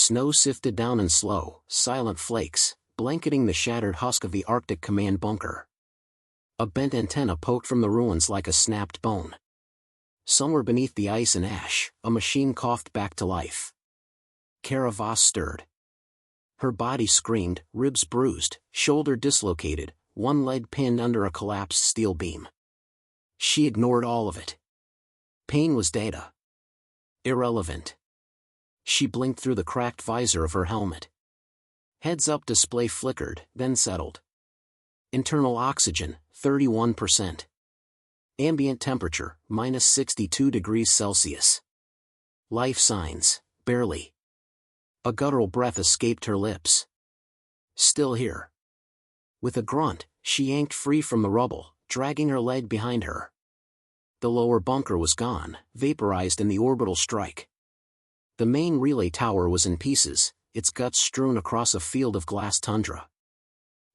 Snow sifted down in slow, silent flakes, blanketing the shattered husk of the Arctic command bunker. A bent antenna poked from the ruins like a snapped bone. Somewhere beneath the ice and ash, a machine coughed back to life. Voss stirred. Her body screamed, ribs bruised, shoulder dislocated, one leg pinned under a collapsed steel beam. She ignored all of it. Pain was data. Irrelevant. She blinked through the cracked visor of her helmet. Heads-up display flickered, then settled. Internal oxygen, 31%. Ambient temperature, minus 62 degrees Celsius. Life signs, barely. A guttural breath escaped her lips. Still here. With a grunt, she yanked free from the rubble, dragging her leg behind her. The lower bunker was gone, vaporized in the orbital strike. The main relay tower was in pieces, its guts strewn across a field of glass tundra.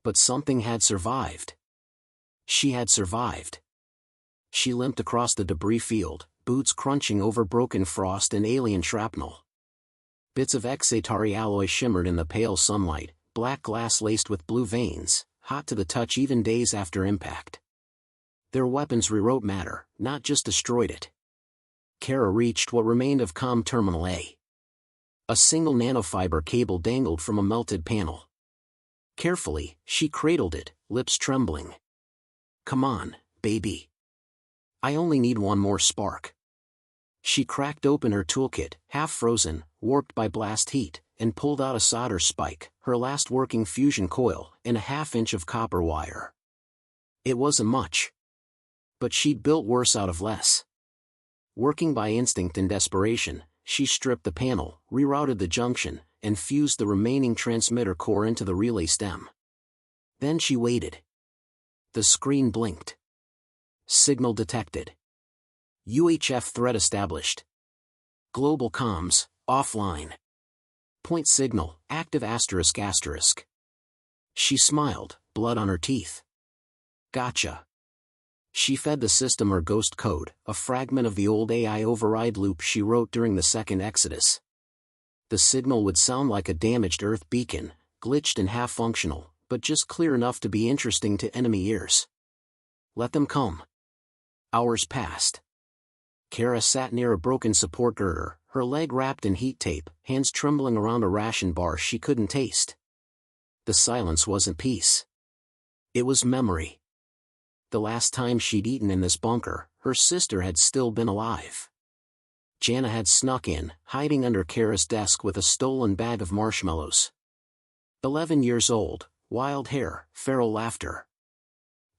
But something had survived. She had survived. She limped across the debris field, boots crunching over broken frost and alien shrapnel. Bits of Xa'tari alloy shimmered in the pale sunlight, black glass laced with blue veins, hot to the touch even days after impact. Their weapons rewrote matter, not just destroyed it. Kara reached what remained of comm Terminal A. A single nanofiber cable dangled from a melted panel. Carefully, she cradled it, lips trembling. "Come on, baby. I only need one more spark." She cracked open her toolkit, half frozen, warped by blast heat, and pulled out a solder spike, her last working fusion coil, and a half-inch of copper wire. It wasn't much. But she'd built worse out of less. Working by instinct and desperation, she stripped the panel, rerouted the junction, and fused the remaining transmitter core into the relay stem. Then she waited. The screen blinked. Signal detected. UHF threat established. Global comms, offline. Point signal, active ****. She smiled, blood on her teeth. Gotcha. She fed the system her ghost code, a fragment of the old AI override loop she wrote during the second Exodus. The signal would sound like a damaged Earth beacon, glitched and half-functional, but just clear enough to be interesting to enemy ears. Let them come. Hours passed. Kara sat near a broken support girder, her leg wrapped in heat tape, hands trembling around a ration bar she couldn't taste. The silence wasn't peace. It was memory. The last time she'd eaten in this bunker, her sister had still been alive. Jana had snuck in, hiding under Kara's desk with a stolen bag of marshmallows. 11 years old, wild hair, feral laughter.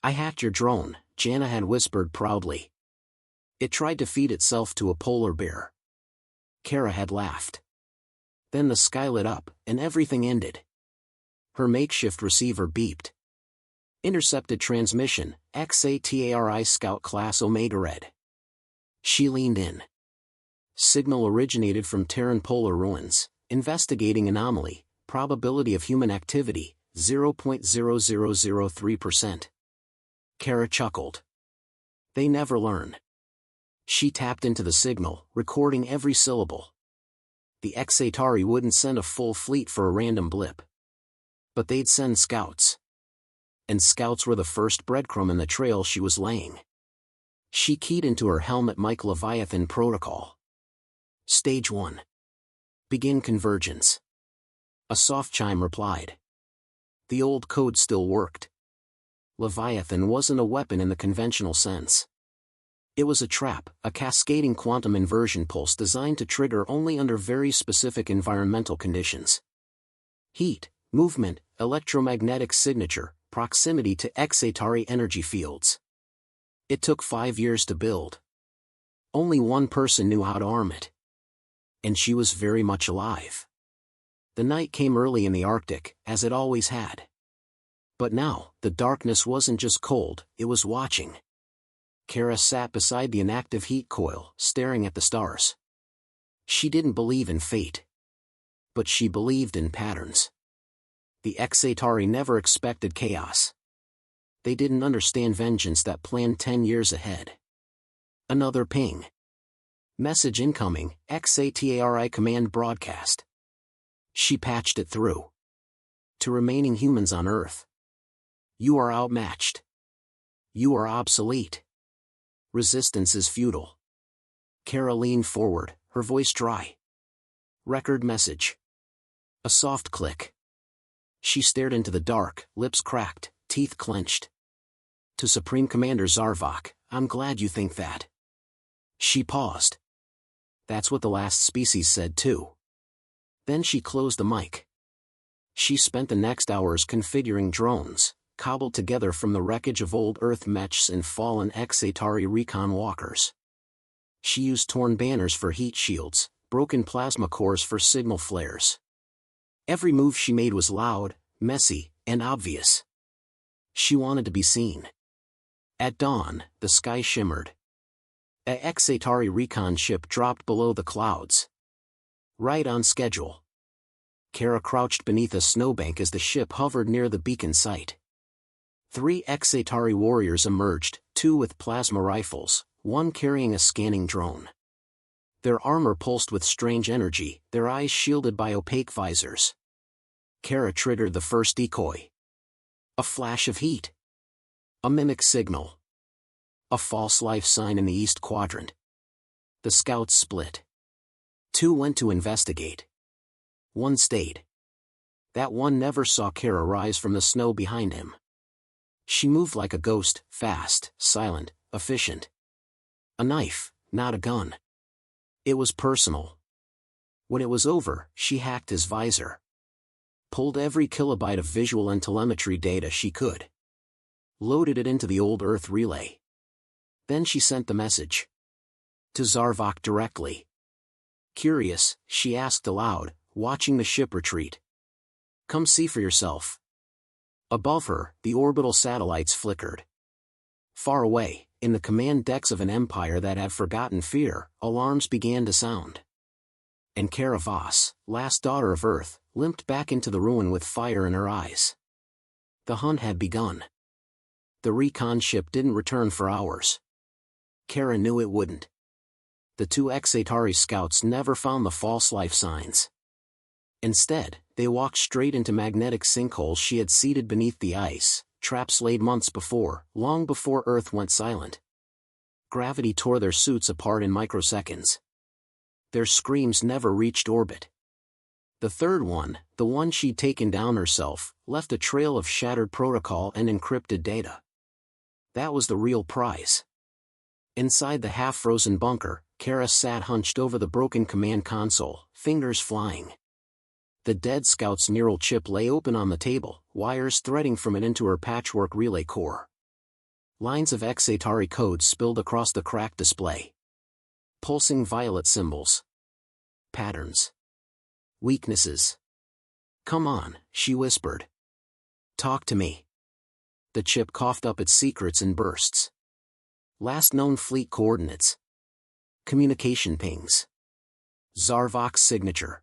"I hacked your drone," Jana had whispered proudly. "It tried to feed itself to a polar bear." Kara had laughed. Then the sky lit up, and everything ended. Her makeshift receiver beeped. Intercepted transmission, Xa'tari Scout Class Omega Red. She leaned in. Signal originated from Terran polar ruins, investigating anomaly, probability of human activity, 0.0003%. Kara chuckled. They never learn. She tapped into the signal, recording every syllable. The Xa'tari wouldn't send a full fleet for a random blip. But they'd send scouts. And scouts were the first breadcrumb in the trail she was laying. She keyed into her helmet Mike Leviathan protocol. Stage 1. Begin convergence. A soft chime replied. The old code still worked. Leviathan wasn't a weapon in the conventional sense. It was a trap, a cascading quantum inversion pulse designed to trigger only under very specific environmental conditions. Heat, movement, electromagnetic signature, proximity to Xa'tari energy fields. It took 5 years to build. Only one person knew how to arm it. And she was very much alive. The night came early in the Arctic, as it always had. But now, the darkness wasn't just cold, it was watching. Kara sat beside the inactive heat coil, staring at the stars. She didn't believe in fate. But she believed in patterns. The Xa'tari never expected chaos. They didn't understand vengeance that planned 10 years ahead. Another ping. Message incoming, Xa'tari command broadcast. She patched it through. To remaining humans on Earth. You are outmatched. You are obsolete. Resistance is futile. Kara leaned forward, her voice dry. Record message. A soft click. She stared into the dark, lips cracked, teeth clenched. To Supreme Commander Zarvok, I'm glad you think that. She paused. That's what the last species said too. Then she closed the mic. She spent the next hours configuring drones, cobbled together from the wreckage of old Earth mechs and fallen Xa'tari recon walkers. She used torn banners for heat shields, broken plasma cores for signal flares. Every move she made was loud, messy, and obvious. She wanted to be seen. At dawn, the sky shimmered. A Xa'tari recon ship dropped below the clouds. Right on schedule. Kara crouched beneath a snowbank as the ship hovered near the beacon site. 3 Xa'tari warriors emerged, 2 with plasma rifles, 1 carrying a scanning drone. Their armor pulsed with strange energy, their eyes shielded by opaque visors. Kara triggered the first decoy. A flash of heat. A mimic signal. A false life sign in the east quadrant. The scouts split. 2 went to investigate. 1 stayed. That one never saw Kara rise from the snow behind him. She moved like a ghost, fast, silent, efficient. A knife, not a gun. It was personal. When it was over, she hacked his visor. Pulled every kilobyte of visual and telemetry data she could. Loaded it into the old Earth relay. Then she sent the message. To Zarvok directly. Curious, she asked aloud, watching the ship retreat. Come see for yourself. Above her, the orbital satellites flickered. Far away, in the command decks of an empire that had forgotten fear, alarms began to sound. And Kara Voss, last daughter of Earth, limped back into the ruin with fire in her eyes. The hunt had begun. The recon ship didn't return for hours. Kara knew it wouldn't. The 2 Xa'tari scouts never found the false life signs. Instead, they walked straight into magnetic sinkholes she had seeded beneath the ice, traps laid months before, long before Earth went silent. Gravity tore their suits apart in microseconds. Their screams never reached orbit. The third one, the one she'd taken down herself, left a trail of shattered protocol and encrypted data. That was the real prize. Inside the half-frozen bunker, Kara sat hunched over the broken command console, fingers flying. The dead scout's neural chip lay open on the table, wires threading from it into her patchwork relay core. Lines of Xa'tari code spilled across the cracked display. Pulsing violet symbols. Patterns. Weaknesses. Come on, she whispered. Talk to me. The chip coughed up its secrets in bursts. Last known fleet coordinates. Communication pings. Zarvok's signature.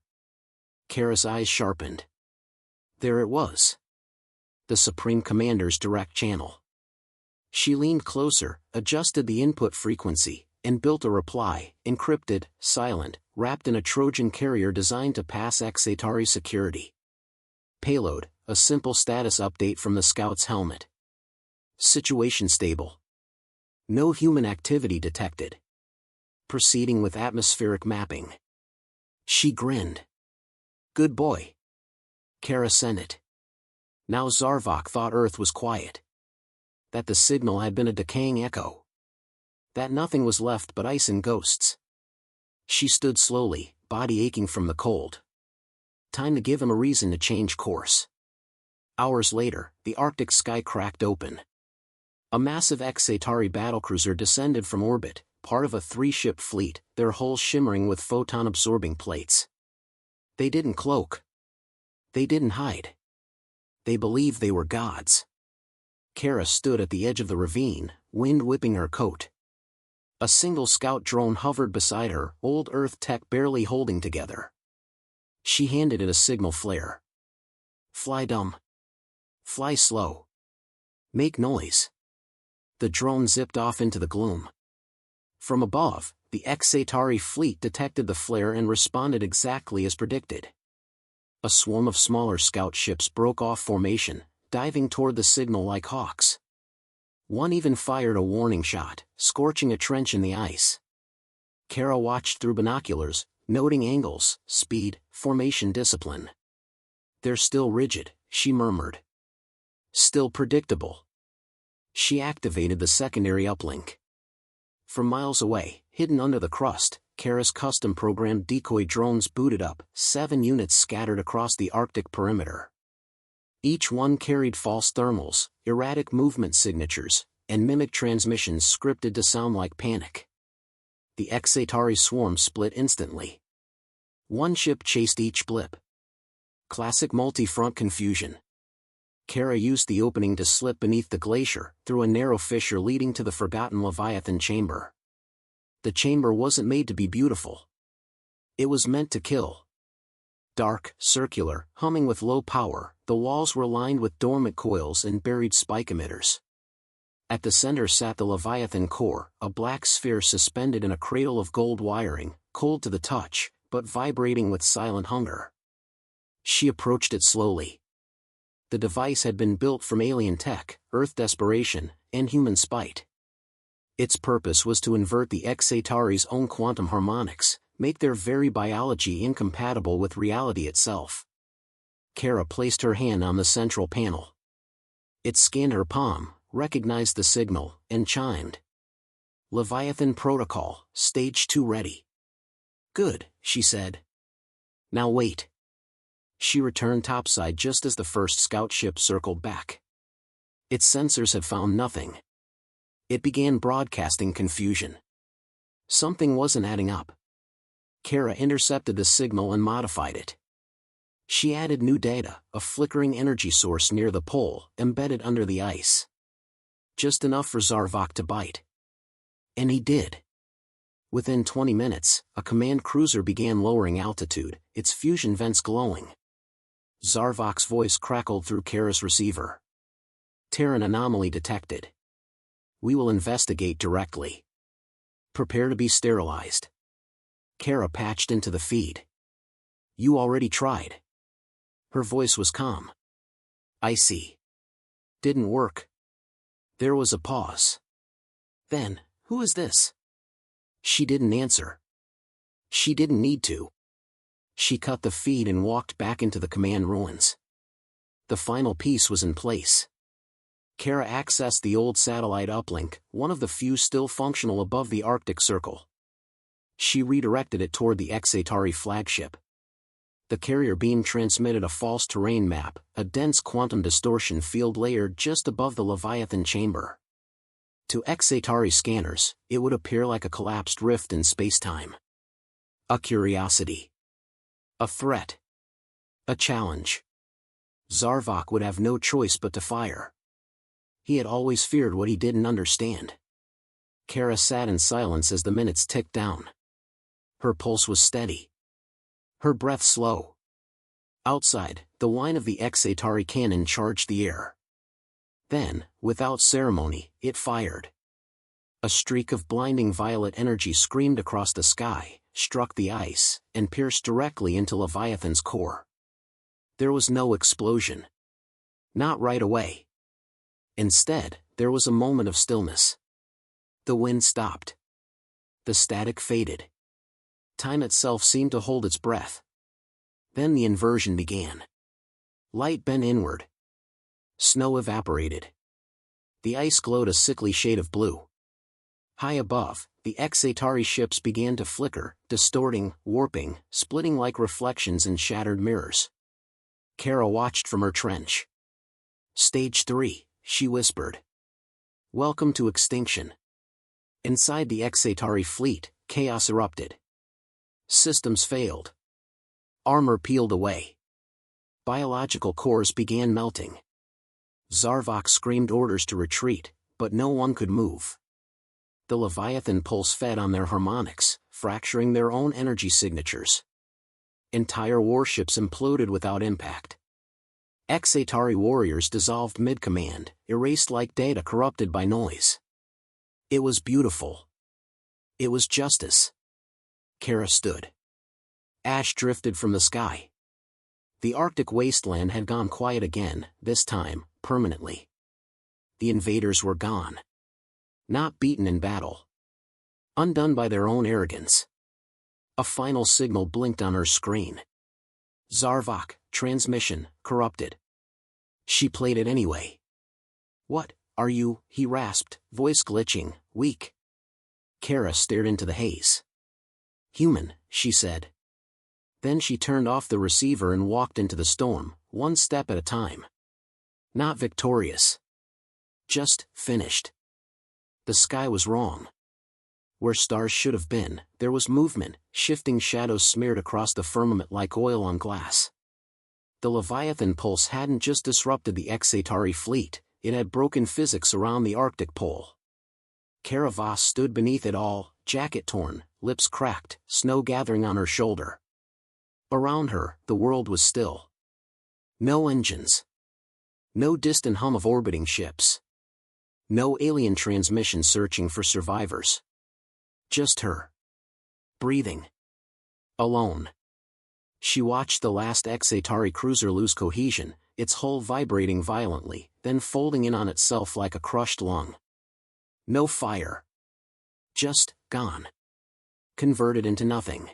Kara's eyes sharpened. There it was. The Supreme Commander's direct channel. She leaned closer, adjusted the input frequency, and built a reply, encrypted, silent, wrapped in a Trojan carrier designed to pass Xa'tari security. Payload, a simple status update from the scout's helmet. Situation stable. No human activity detected. Proceeding with atmospheric mapping. She grinned. Good boy. Kara sent it. Now Zarvok thought Earth was quiet. That the signal had been a decaying echo. That nothing was left but ice and ghosts. She stood slowly, body aching from the cold. Time to give him a reason to change course. Hours later, the Arctic sky cracked open. A massive Xa'tari battlecruiser descended from orbit, part of a 3-ship fleet, their hulls shimmering with photon-absorbing plates. They didn't cloak. They didn't hide. They believed they were gods. Kara stood at the edge of the ravine, wind whipping her coat. A single scout drone hovered beside her, old Earth tech barely holding together. She handed it a signal flare. Fly dumb. Fly slow. Make noise. The drone zipped off into the gloom. From above, the Xa'tari fleet detected the flare and responded exactly as predicted. A swarm of smaller scout ships broke off formation, diving toward the signal like hawks. One even fired a warning shot, scorching a trench in the ice. Kara watched through binoculars, noting angles, speed, formation discipline. "They're still rigid," she murmured. "Still predictable." She activated the secondary uplink. From miles away, hidden under the crust, Kara's custom-programmed decoy drones booted up, 7 units scattered across the Arctic perimeter. Each one carried false thermals, erratic movement signatures, and mimic transmissions scripted to sound like panic. The Xa'tari swarm split instantly. One ship chased each blip. Classic multi-front confusion. Kara used the opening to slip beneath the glacier, through a narrow fissure leading to the forgotten Leviathan chamber. The chamber wasn't made to be beautiful. It was meant to kill. Dark, circular, humming with low power, the walls were lined with dormant coils and buried spike emitters. At the center sat the Leviathan core, a black sphere suspended in a cradle of gold wiring, cold to the touch, but vibrating with silent hunger. She approached it slowly. The device had been built from alien tech, Earth desperation, and human spite. Its purpose was to invert the Xa'tari's own quantum harmonics, make their very biology incompatible with reality itself. Kara placed her hand on the central panel. It scanned her palm, recognized the signal, and chimed. "Leviathan Protocol, Stage 2 ready." "Good," she said. "Now wait." She returned topside just as the first scout ship circled back. Its sensors had found nothing. It began broadcasting confusion. Something wasn't adding up. Kara intercepted the signal and modified it. She added new data, a flickering energy source near the pole, embedded under the ice. Just enough for Zarvok to bite. And he did. Within 20 minutes, a command cruiser began lowering altitude, its fusion vents glowing. Zarvok's voice crackled through Kara's receiver. "Terran anomaly detected. We will investigate directly. Prepare to be sterilized." Kara patched into the feed. "You already tried." Her voice was calm. "I see. Didn't work." There was a pause. Then, "Who is this?" She didn't answer. She didn't need to. She cut the feed and walked back into the command ruins. The final piece was in place. Kara accessed the old satellite uplink, one of the few still functional above the Arctic Circle. She redirected it toward the Xa'tari flagship. The carrier beam transmitted a false terrain map, a dense quantum distortion field layered just above the Leviathan chamber. To Xa'tari scanners, it would appear like a collapsed rift in space-time. A curiosity. A threat. A challenge. Zarvok would have no choice but to fire. He had always feared what he didn't understand. Kara sat in silence as the minutes ticked down. Her pulse was steady. Her breath slow. Outside, the whine of the Xa'tari cannon charged the air. Then, without ceremony, it fired. A streak of blinding violet energy screamed across the sky, struck the ice, and pierced directly into Leviathan's core. There was no explosion. Not right away. Instead, there was a moment of stillness. The wind stopped. The static faded. Time itself seemed to hold its breath. Then the inversion began. Light bent inward. Snow evaporated. The ice glowed a sickly shade of blue. High above, the Xa'tari ships began to flicker, distorting, warping, splitting like reflections in shattered mirrors. Kara watched from her trench. "Stage 3, she whispered. "Welcome to extinction." Inside the Xa'tari fleet, chaos erupted. Systems failed. Armor peeled away. Biological cores began melting. Zarvok screamed orders to retreat, but no one could move. The Leviathan pulse fed on their harmonics, fracturing their own energy signatures. Entire warships imploded without impact. Xa'tari warriors dissolved mid-command, erased like data corrupted by noise. It was beautiful. It was justice. Kara stood. Ash drifted from the sky. The Arctic wasteland had gone quiet again, this time, permanently. The invaders were gone. Not beaten in battle. Undone by their own arrogance. A final signal blinked on her screen. Zarvok, transmission, corrupted. She played it anyway. "What are you?" he rasped, voice glitching, weak. Kara stared into the haze. "Human," she said. Then she turned off the receiver and walked into the storm, one step at a time. Not victorious. Just finished. The sky was wrong. Where stars should have been, there was movement, shifting shadows smeared across the firmament like oil on glass. The Leviathan pulse hadn't just disrupted the Xa'tari fleet, it had broken physics around the Arctic pole. Kara Voss stood beneath it all, jacket torn, lips cracked, snow gathering on her shoulder. Around her, the world was still. No engines. No distant hum of orbiting ships. No alien transmission searching for survivors. Just her. Breathing. Alone. She watched the last Xa'tari cruiser lose cohesion, its hull vibrating violently, then folding in on itself like a crushed lung. No fire. Just gone. Converted into nothing.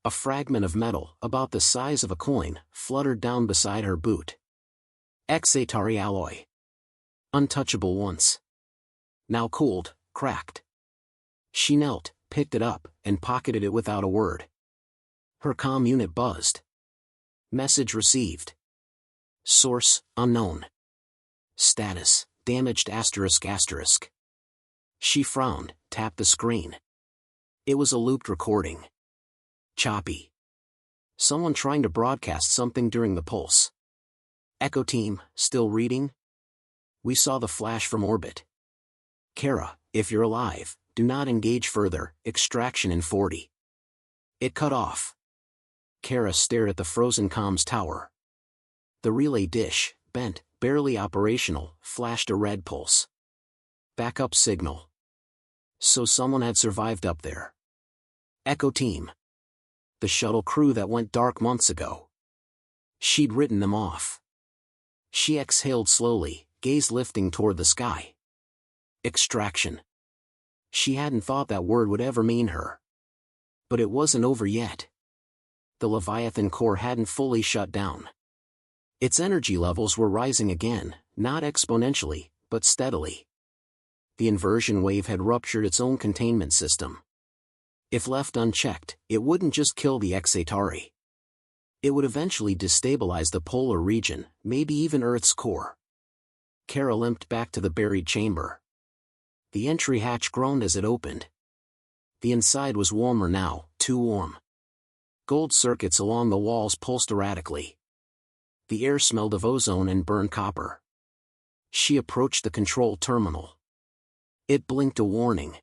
A fragment of metal, about the size of a coin, fluttered down beside her boot. Xa'tari alloy. Untouchable once. Now cooled, cracked. She knelt, picked it up, and pocketed it without a word. Her comm unit buzzed. Message received. Source, unknown. Status, damaged ***. She frowned, tapped the screen. It was a looped recording. Choppy. Someone trying to broadcast something during the pulse. Echo team, still reading? We saw the flash from orbit. Kara, if you're alive, do not engage further, extraction in 40. It cut off. Kara stared at the frozen comms tower. The relay dish, bent, barely operational, flashed a red pulse. Backup signal. So someone had survived up there. Echo team. The shuttle crew that went dark months ago. She'd written them off. She exhaled slowly, gaze lifting toward the sky. Extraction. She hadn't thought that word would ever mean her. But it wasn't over yet. The Leviathan core hadn't fully shut down. Its energy levels were rising again, not exponentially, but steadily. The inversion wave had ruptured its own containment system. If left unchecked, it wouldn't just kill the Xa'tari. It would eventually destabilize the polar region, maybe even Earth's core. Kara limped back to the buried chamber. The entry hatch groaned as it opened. The inside was warmer now, too warm. Gold circuits along the walls pulsed erratically. The air smelled of ozone and burned copper. She approached the control terminal. It blinked a warning.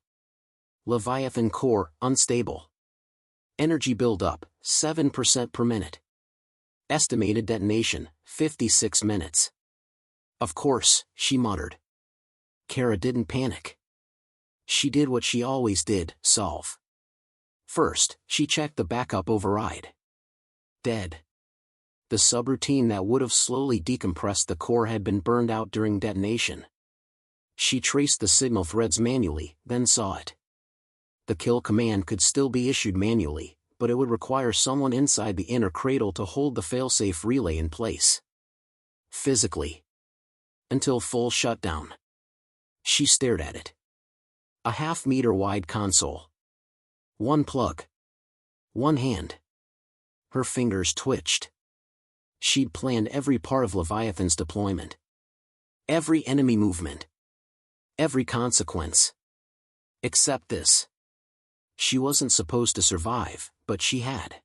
Leviathan core, unstable. Energy buildup, 7% per minute. Estimated detonation, 56 minutes. Of course, she muttered. Kara didn't panic. She did what she always did, solve. First, she checked the backup override. Dead. The subroutine that would have slowly decompressed the core had been burned out during detonation. She traced the signal threads manually, then saw it. The kill command could still be issued manually, but it would require someone inside the inner cradle to hold the failsafe relay in place. Physically. Until full shutdown. She stared at it. A half-meter wide console. One plug. One hand. Her fingers twitched. She'd planned every part of Leviathan's deployment. Every enemy movement. Every consequence. Except this. She wasn't supposed to survive, but she had.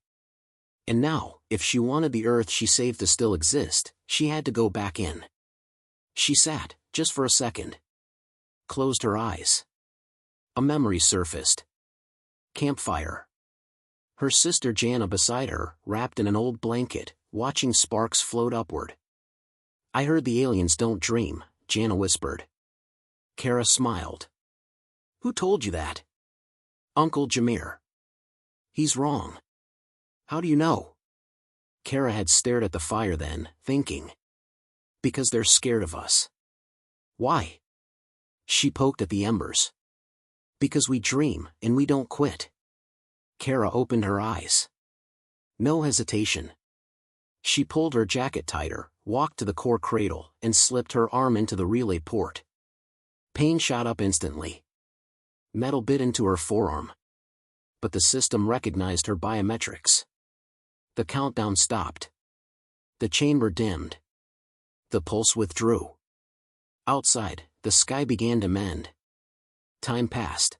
And now, if she wanted the Earth she saved to still exist, she had to go back in. She sat, just for a second. Closed her eyes. A memory surfaced. Campfire. Her sister Jana beside her, wrapped in an old blanket, watching sparks float upward. I heard the aliens don't dream, Jana whispered. Kara smiled. Who told you that? Uncle Jameer. He's wrong. How do you know? Kara had stared at the fire then, thinking. Because they're scared of us. Why? She poked at the embers. Because we dream, and we don't quit. Kara opened her eyes. No hesitation. She pulled her jacket tighter, walked to the core cradle, and slipped her arm into the relay port. Pain shot up instantly. Metal bit into her forearm. But the system recognized her biometrics. The countdown stopped. The chamber dimmed. The pulse withdrew. Outside, the sky began to mend. Time passed.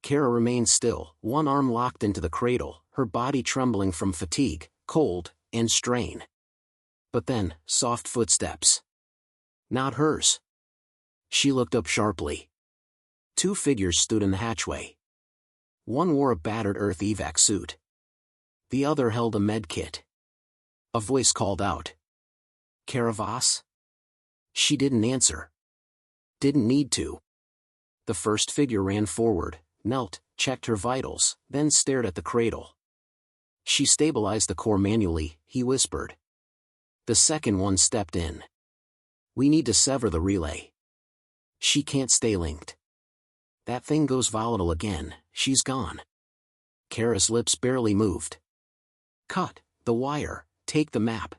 Kara remained still, one arm locked into the cradle, her body trembling from fatigue, cold, and strain. But then, soft footsteps. Not hers. She looked up sharply. Two figures stood in the hatchway. One wore a battered Earth evac suit. The other held a med kit. A voice called out. Kara Voss? She didn't answer. Didn't need to. The first figure ran forward, knelt, checked her vitals, then stared at the cradle. She stabilized the core manually, he whispered. The second one stepped in. We need to sever the relay. She can't stay linked. That thing goes volatile again, she's gone. Kara's lips barely moved. Cut the wire, take the map.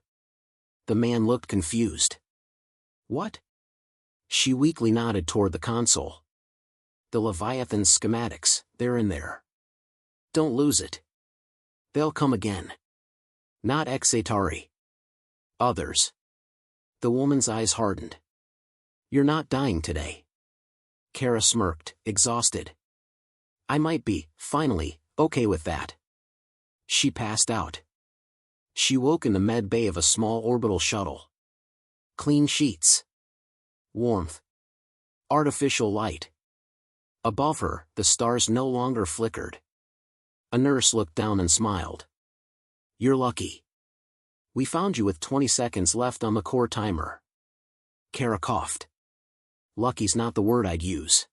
The man looked confused. What? She weakly nodded toward the console. The Leviathan's schematics, they're in there. Don't lose it. They'll come again. Not Xa'tari. Others. The woman's eyes hardened. You're not dying today. Kara smirked, exhausted. I might be, finally, okay with that. She passed out. She woke in the med bay of a small orbital shuttle. Clean sheets. Warmth. Artificial light. Above her, the stars no longer flickered. A nurse looked down and smiled. You're lucky. We found you with 20 seconds left on the core timer. Kara coughed. Lucky's not the word I'd use.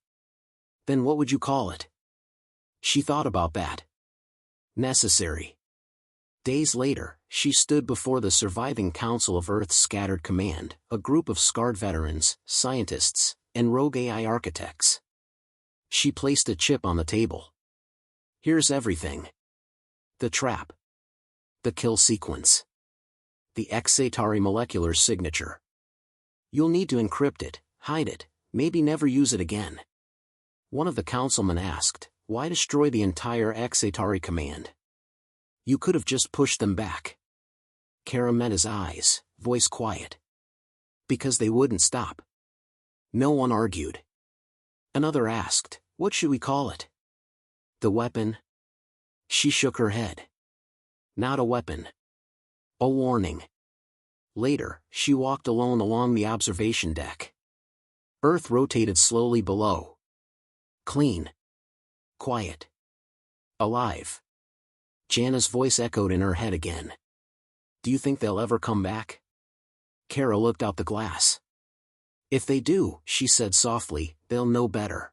Then what would you call it? She thought about that. Necessary. Days later, she stood before the surviving Council of Earth's Scattered Command, a group of scarred veterans, scientists, and rogue AI architects. She placed a chip on the table. Here's everything. The trap. The kill sequence. The Xa'tari molecular signature. You'll need to encrypt it, hide it, maybe never use it again. One of the councilmen asked, why destroy the entire Xa'tari command? You could have just pushed them back. Kara met his eyes, voice quiet. Because they wouldn't stop. No one argued. Another asked, what should we call it? The weapon? She shook her head. Not a weapon. A warning. Later, she walked alone along the observation deck. Earth rotated slowly below. Clean. Quiet. Alive. Jana's voice echoed in her head again. Do you think they'll ever come back? Kara looked out the glass. If they do, she said softly, they'll know better.